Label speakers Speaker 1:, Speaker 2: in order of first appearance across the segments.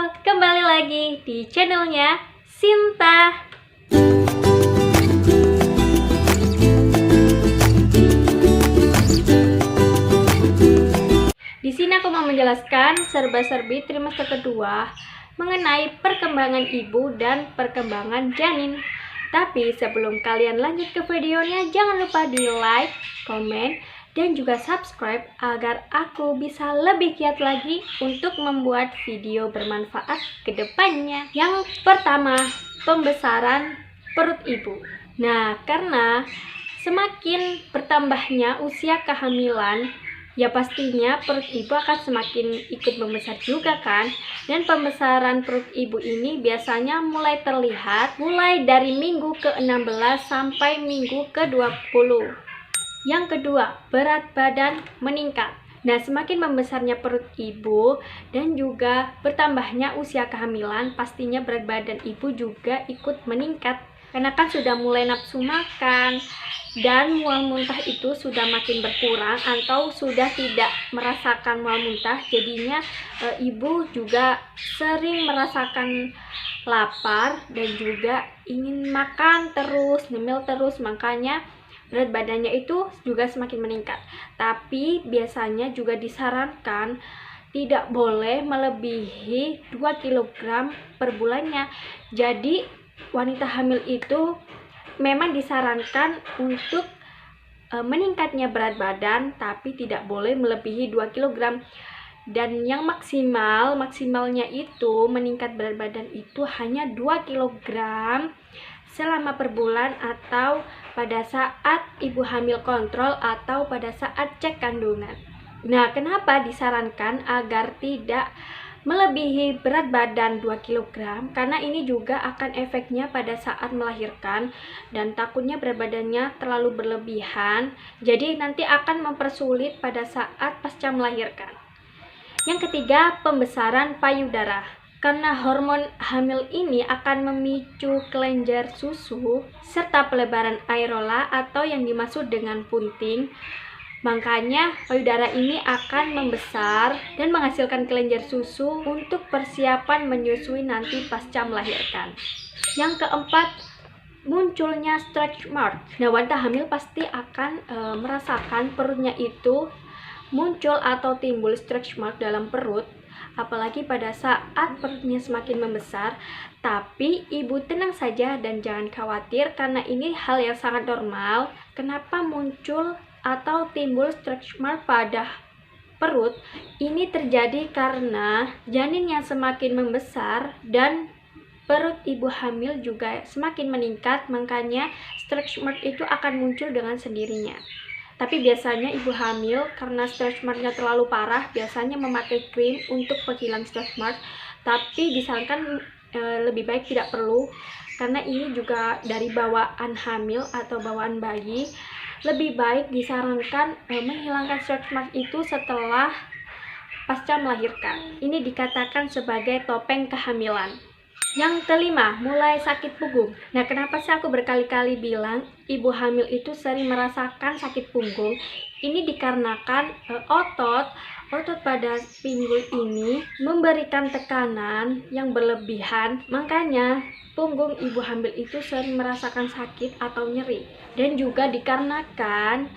Speaker 1: Halo, kembali lagi di channelnya Sinta. Di sini aku mau menjelaskan serba-serbi trimester kedua mengenai perkembangan ibu dan perkembangan janin. Tapi sebelum kalian lanjut ke videonya, jangan lupa di like, komen, dan juga subscribe agar aku bisa lebih giat lagi untuk membuat video bermanfaat ke depannya. Yang pertama, pembesaran perut ibu. Nah, karena semakin bertambahnya usia kehamilan, ya pastinya perut ibu akan semakin ikut membesar juga kan. Dan pembesaran perut ibu ini biasanya mulai terlihat mulai dari minggu ke-16 sampai minggu ke-20. Yang kedua, berat badan meningkat. Nah, semakin membesarnya perut ibu dan juga bertambahnya usia kehamilan, pastinya berat badan ibu juga ikut meningkat. Karena kan sudah mulai nafsu makan dan mual muntah itu sudah makin berkurang atau sudah tidak merasakan mual muntah, jadinya ibu juga sering merasakan lapar dan juga ingin makan terus, ngemil terus, makanya berat badannya itu juga semakin meningkat. Tapi biasanya juga disarankan tidak boleh melebihi 2 kg per bulannya. Jadi wanita hamil itu memang disarankan untuk meningkatnya berat badan, tapi tidak boleh melebihi 2 kg. Dan yang maksimalnya itu meningkat berat badan itu hanya 2 kg selama per bulan atau pada saat ibu hamil kontrol atau pada saat cek kandungan. Nah, kenapa disarankan agar tidak melebihi berat badan 2 kg? Karena ini juga akan efeknya pada saat melahirkan dan takutnya berat badannya terlalu berlebihan, jadi nanti akan mempersulit pada saat pasca melahirkan. Yang ketiga, pembesaran payudara. Karena hormon hamil ini akan memicu kelenjar susu serta pelebaran areola atau yang dimaksud dengan punting. Makanya payudara ini akan membesar dan menghasilkan kelenjar susu untuk persiapan menyusui nanti pasca melahirkan. Yang keempat, munculnya stretch mark. Nah, wanita hamil pasti akan merasakan perutnya itu muncul atau timbul stretch mark dalam perut, apalagi pada saat perutnya semakin membesar. Tapi ibu tenang saja dan jangan khawatir karena ini hal yang sangat normal. Kenapa muncul atau timbul stretch mark pada perut? Ini terjadi karena janin yang semakin membesar dan perut ibu hamil juga semakin meningkat, makanya stretch mark itu akan muncul dengan sendirinya. Tapi biasanya ibu hamil karena stretch marknya terlalu parah, biasanya memakai krim untuk penghilang stretch mark. Tapi disarankan lebih baik tidak perlu, karena ini juga dari bawaan hamil atau bawaan bayi. Lebih baik disarankan menghilangkan stretch mark itu setelah pasca melahirkan. Ini dikatakan sebagai topeng kehamilan. Yang kelima, mulai sakit punggung. Nah, kenapa sih aku berkali-kali bilang ibu hamil itu sering merasakan sakit punggung? Ini dikarenakan otot pada pinggul ini memberikan tekanan yang berlebihan, makanya punggung ibu hamil itu sering merasakan sakit atau nyeri. Dan juga dikarenakan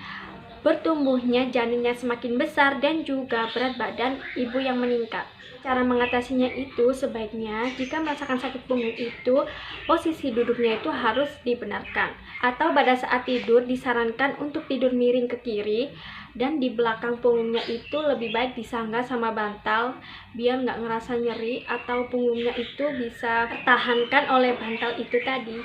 Speaker 1: bertumbuhnya janinnya semakin besar dan juga berat badan ibu yang meningkat. Cara mengatasinya itu sebaiknya jika merasakan sakit punggung itu posisi duduknya itu harus dibenarkan, atau pada saat tidur disarankan untuk tidur miring ke kiri dan di belakang punggungnya itu lebih baik disangga sama bantal biar nggak ngerasa nyeri atau punggungnya itu bisa tertahankan oleh bantal itu tadi.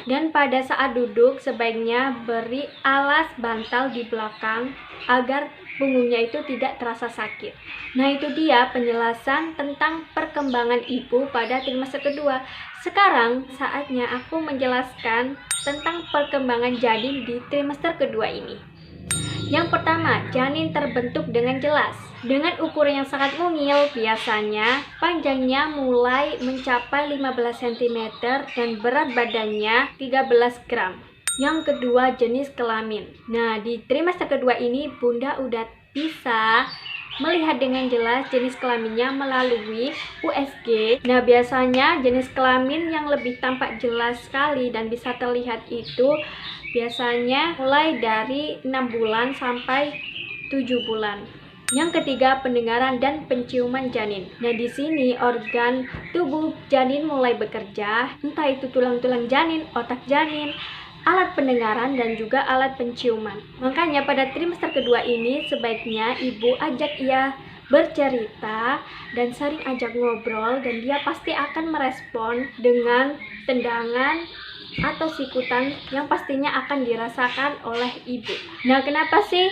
Speaker 1: Dan pada saat duduk sebaiknya beri alas bantal di belakang agar punggungnya itu tidak terasa sakit. Nah, itu dia penjelasan tentang perkembangan ibu pada trimester kedua. Sekarang saatnya aku menjelaskan tentang perkembangan janin di trimester kedua ini. Yang pertama, janin terbentuk dengan jelas. Dengan ukuran yang sangat mungil, biasanya panjangnya mulai mencapai 15 cm dan berat badannya 13 gram. Yang kedua, jenis kelamin. Nah, di trimester kedua ini bunda udah bisa melihat dengan jelas jenis kelaminnya melalui USG. Nah, biasanya jenis kelamin yang lebih tampak jelas sekali dan bisa terlihat itu biasanya mulai dari 6 bulan sampai 7 bulan. Yang ketiga, pendengaran dan penciuman janin. Nah, di sini organ tubuh janin mulai bekerja, entah itu tulang-tulang janin, otak janin, alat pendengaran, dan juga alat penciuman. Makanya pada trimester kedua ini sebaiknya ibu ajak ia bercerita dan sering ajak ngobrol, dan dia pasti akan merespon dengan tendangan atau sikutan yang pastinya akan dirasakan oleh ibu. Nah, kenapa sih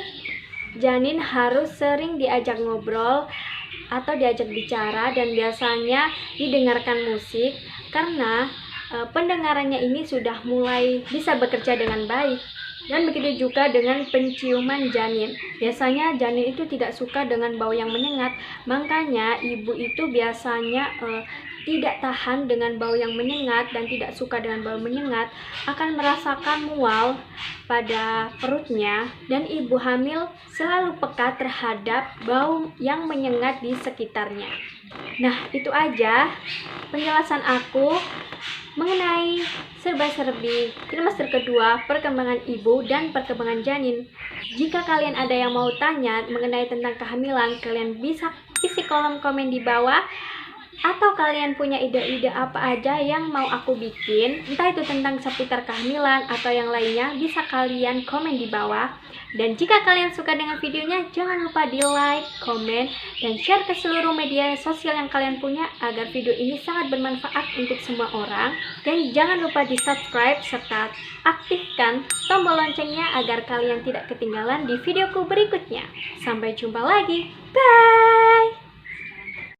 Speaker 1: janin harus sering diajak ngobrol atau diajak bicara dan biasanya didengarkan musik? Karena pendengarannya ini sudah mulai bisa bekerja dengan baik. Dan begitu juga dengan penciuman janin. Biasanya janin itu tidak suka dengan bau yang menyengat, makanya ibu itu biasanya tidak tahan dengan bau yang menyengat dan tidak suka dengan bau menyengat, akan merasakan mual pada perutnya, dan ibu hamil selalu peka terhadap bau yang menyengat di sekitarnya. Nah, itu aja penjelasan aku mengenai serba-serbi trimester kedua, perkembangan ibu dan perkembangan janin. Jika kalian ada yang mau tanya mengenai tentang kehamilan, kalian bisa isi kolom komen di bawah. Atau kalian punya ide-ide apa aja yang mau aku bikin, entah itu tentang seputar kehamilan atau yang lainnya, bisa kalian komen di bawah. Dan jika kalian suka dengan videonya, jangan lupa di like, komen, dan share ke seluruh media sosial yang kalian punya agar video ini sangat bermanfaat untuk semua orang. Dan jangan lupa di subscribe serta aktifkan tombol loncengnya agar kalian tidak ketinggalan di videoku berikutnya. Sampai jumpa lagi, bye!